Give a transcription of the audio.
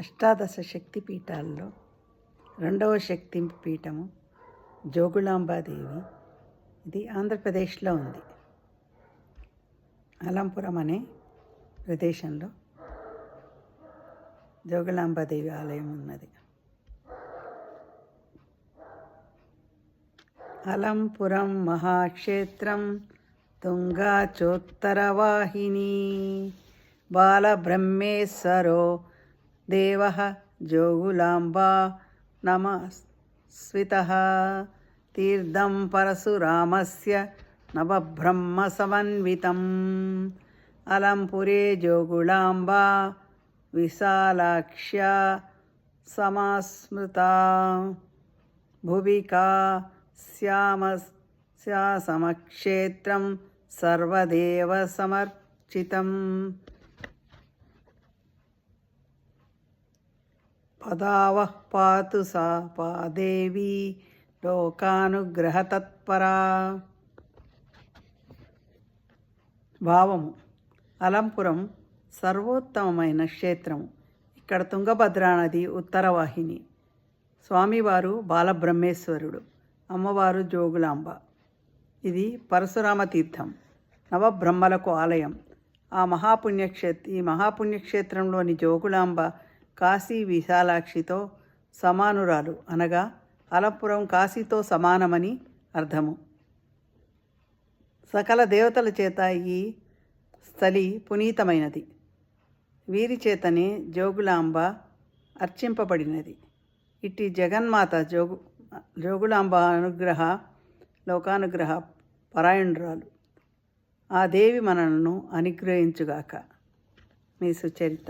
అష్టాదశ శక్తి పీఠాల్లో రెండవ శక్తి పీఠము జోగులాంబాదేవి. ఇది ఆంధ్రప్రదేశ్లో ఉంది. అలంపురం అనే ప్రదేశంలో జోగులాంబాదేవి ఆలయం ఉన్నది. అలంపురం మహాక్షేత్రం తుంగా చోత్తరవాహిని బాలబ్రహ్మేశ్వరో దేవః జోగులాంబా నమస్వితః తీర్థం పరశురామస్య నవబ్రహ్మసమన్వితం అలంపురే జోగులాంబా విశాలాక్ష్యా సమాస్మృతా భువికా శ్యామక్షేత్రం సర్వదేవ సమర్చితం పదావః పాతు సా పాదేవి లోకానుగ్రహతత్పరా. భావము: అలంపురం సర్వోత్తమమైన క్షేత్రము. ఇక్కడ తుంగభద్రా నది ఉత్తరవాహిని. స్వామివారు బాలబ్రహ్మేశ్వరుడు, అమ్మవారు జోగులాంబ. ఇది పరశురామ తీర్థం, నవబ్రహ్మలకు ఆలయం. ఈ మహాపుణ్యక్షేత్రంలోని జోగులాంబ కాశీ విశాలాక్షితో సమానురాలు, అనగా అలంపురం కాశీతో సమానమని అర్థము. సకల దేవతల చేత ఈ స్థలి పునీతమైనది. వీరి చేతనే జోగులాంబ అర్చింపబడినది. ఇట్టి జగన్మాత జోగులాంబ లోకానుగ్రహ పరాయణురాలు. ఆ దేవి మనలను అనుగ్రహించుగాక. మీ సుచరిత.